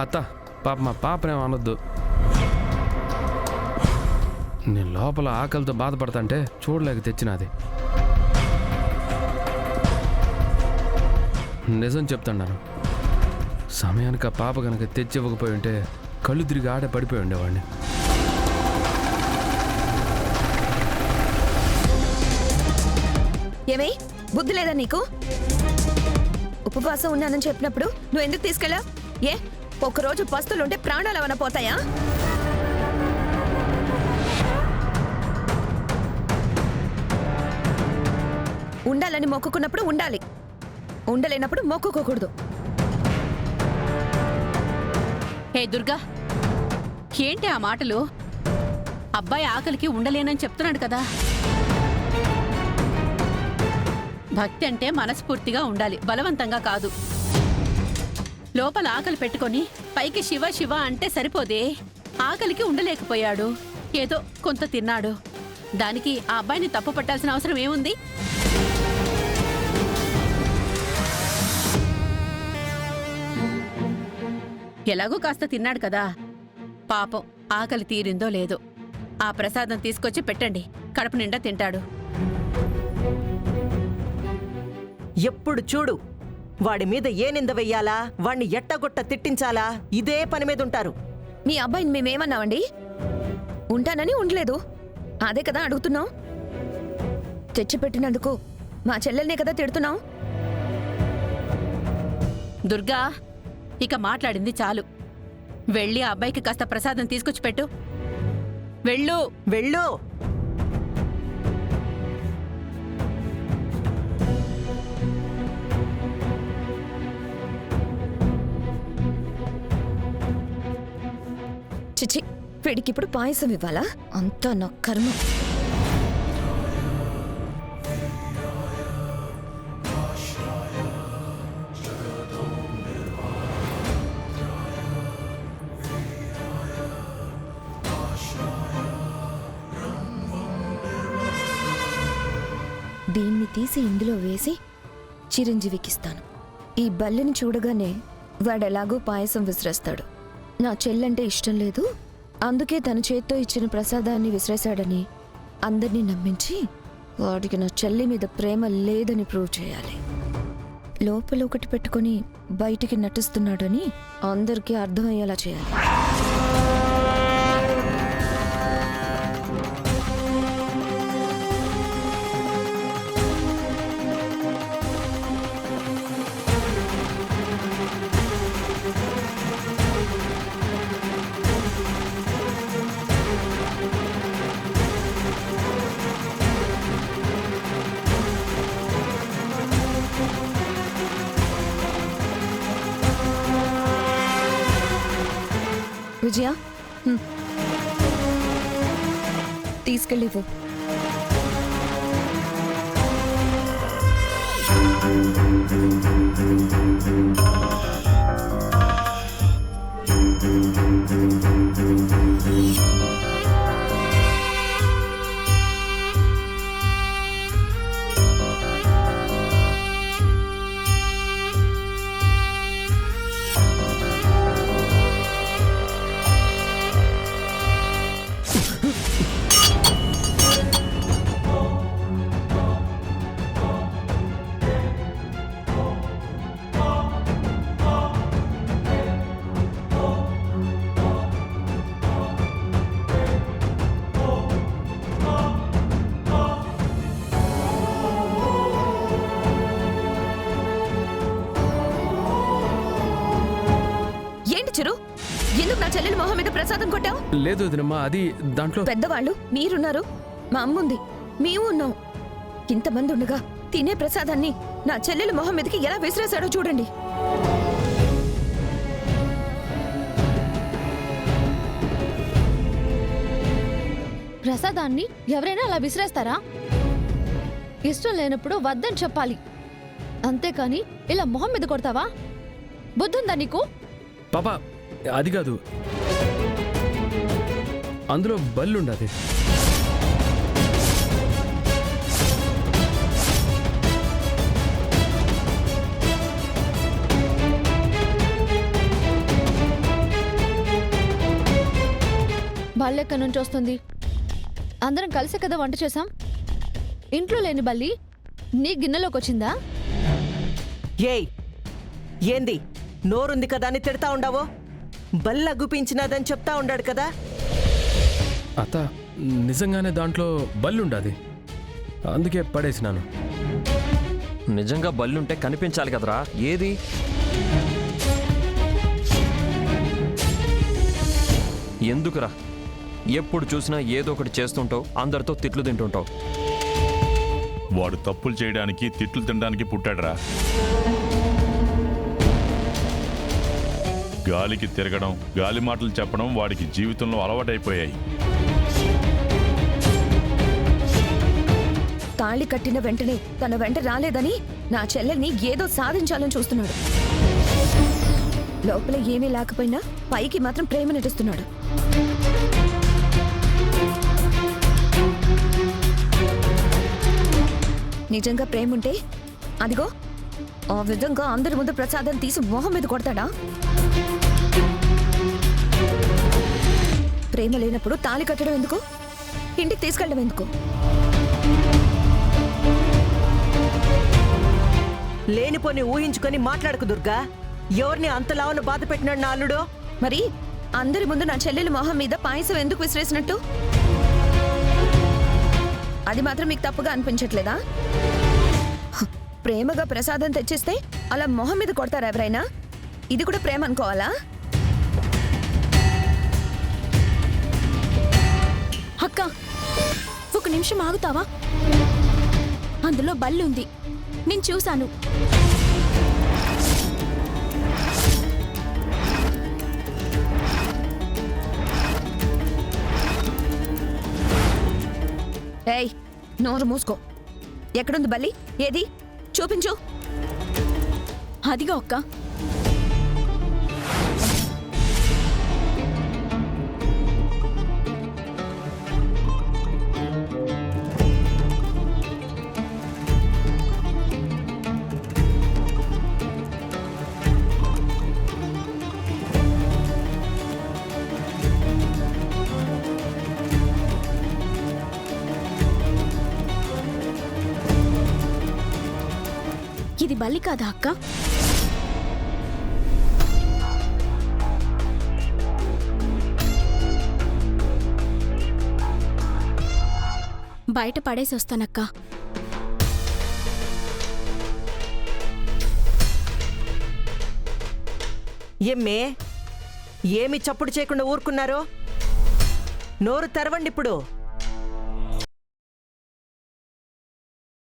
అత్త పాప మా పాపనేం అనొద్దు. నేను లోపల ఆకలితో బాధపడతాంటే చూడలేక తెచ్చినది. నిజం చెప్తున్నాను, సమయానికి ఆ పాప కనుక తెచ్చి ఇవ్వకపోయి ఉంటే కళ్ళు తిరిగి ఆడే పడిపోయి ఉండేవాడిని. ఏమే బుద్ధి లేదా నీకు? ఉపవాసం ఉన్నానని చెప్పినప్పుడు నువ్వు ఎందుకు తీసుకెళ్ళావు? ఏ ఒకరోజు పస్తులుంటే ప్రాణాలు ఏమైనా పోతాయా? ఉండాలని మొక్కుకున్నప్పుడు ఉండాలి, ఉండలేనప్పుడు మొక్కుకోకూడదు. హే దుర్గా, ఏంటి ఆ మాటలు? అబ్బాయి ఆకలికి ఉండలేనని చెప్తున్నాడు కదా. భక్తి అంటే మనస్ఫూర్తిగా ఉండాలి, బలవంతంగా కాదు. లోపల ఆకలి పెట్టుకొని పైకి శివ శివ అంటే సరిపోదే. ఆకలికి ఉండలేకపోయాడు, ఏదో కొంత తిన్నాడు. దానికి ఆ అబ్బాయిని తప్పు పట్టాల్సిన అవసరం ఏముంది? ఎలాగో కాస్త తిన్నాడు కదా, పాపం ఆకలి తీరిందో లేదో. ఆ ప్రసాదం తీసుకొచ్చి పెట్టండి, కడుపు నిండా తింటాడు. ఎప్పుడు చూడు వాడి మీద ఏ నింద వెయ్యాలా, వాణ్ణి ఎట్టగొట్ట తిట్టించాలా, ఇదే పని మీద ఉంటారు. మీ అబ్బాయిని మేమేమన్నామండి? ఉంటానని ఉండలేదు, అదే కదా అడుగుతున్నాం. తెచ్చిపెట్టినందుకు మా చెల్లెల్నే కదా తిడుతున్నాం. దుర్గా, ఇక మాట్లాడింది చాలు. వెళ్ళి ఆ అబ్బాయికి కాస్త ప్రసాదం తీసుకొచ్చి పెట్టు. వెళ్ళు వెళ్ళు. చిచి, వీడికిప్పుడు పాయసం ఇవ్వాలా? అంతా నా కర్మ. దీన్ని తీసి ఇందులో వేసి చిరంజీవికిస్తాను. ఈ బల్లిని చూడగానే వాడెలాగో పాయసం విసిరేస్తాడు. నా చెల్లంటే ఇష్టం లేదు, అందుకే తన చేత్తో ఇచ్చిన ప్రసాదాన్ని విసిరేశాడని అందరినీ నమ్మించి వాడికి నా చెల్లి మీద ప్రేమ లేదని ప్రూవ్ చేయాలి. లోపల ఒకటి పెట్టుకొని బయటికి నటిస్తున్నాడని అందరికీ అర్థమయ్యేలా చేయాలి. విజయ, తీసుకెళ్ళివు. చిరు, ఎందుకు నా చెల్లెలు మొహం మీద ప్రసాదం కొట్టావు? లేదు వదినమ్మా, అది దాంట్లో పెద్దవాళ్ళు మీరున్నారు, మా అమ్ముంది, మేము ఉన్నాం. ఇంతమంది ఉండగా తినే ప్రసాదాన్ని నా చెల్లెలు మొహం మీదకి ఎలా విసిరేశాడో చూడండి. ప్రసాదాన్ని ఎవరైనా అలా విసిరేస్తారా? ఇష్టం లేనప్పుడు వద్దని చెప్పాలి, అంతేకాని ఇలా మొహం మీద కొడతావా? బుద్ధుందా నీకు? పాపా, అది కాదు, అందులో బల్లుండది. బల్లి ఎక్కడి నుంచి వస్తుంది? అందరం కలిసే కదా వంట చేసాం. ఇంట్లో లేని బల్లి నీ గిన్నెలోకి వచ్చిందా? ఏయ్, ఏంది నోరుంది కదా అని తిడతా ఉండవో? బల్ల గుపించినదని చెప్తా ఉండాడు కదా. అత్త, నిజంగానే దాంట్లో బల్లుండాది, అందుకే పడేసినాను. నిజంగా బల్లుంటే కనిపించాలి కదరా, ఏది? ఎందుకురా ఎప్పుడు చూసినా ఏదో ఒకటి చేస్తుంటావు, అందరితో తిట్లు తింటుంటావు. వాడు తప్పులు చేయడానికి తిట్లు తినడానికి పుట్టాడురా. గాలికి తిరగడం, గాలి మాటలు చెప్పడం వాడికి జీవితంలో అలవాటైపోయాయి. తాళి కట్టిన వెంటనే తన వెంట రాలేదని నా చెల్లెల్ని ఏదో సాధించాలని చూస్తున్నాడు. లోపల ఏమీ లేకపోయినా పైకి మాత్రం ప్రేమ నటిస్తున్నాడు. నిజంగా ప్రేమ ఉంటే అదిగో ఆ విధంగా అందరి ముందు ప్రసాదం తీసి మొహం మీద కొడతాడా? ప్రేమ లేనప్పుడు తాళి కట్టడం ఎందుకు? ఇంటికి తీసుకెళ్ళడం ఎందుకు? లేనిపోని ఊహించుకొని మాట్లాడకు దుర్గా. ఎవరిని అంతలావును బాధ పెట్టినాడు నా అల్లుడు? మరి అందరి ముందు నా చెల్లెలు మొహం మీద పాయసం ఎందుకు విసిరేసినట్టు? అది మాత్రం మీకు తప్పుగా అనిపించట్లేదా? ప్రేమగా ప్రసాదం తెచ్చిస్తే అలా మొహం మీద కొడతారా ఎవరైనా? ఇది కూడా ప్రేమ అనుకోవాలా? అక్క, ఒక నిమిషం ఆగుతావా? అందులో బల్లుంది, నేను చూశాను. ఏయ్, నోరు మూసుకో. ఎక్కడుంది బల్లి? ఏది చూపించు. అదిగో అక్క. ఇది బల్లి కాదా అక్క? బయట పడేసి వస్తానక్క. ఏమ్మే, ఏమి చప్పుడు చేయకుండా ఊరుకున్నారు? నోరు తెరవండి ఇప్పుడు.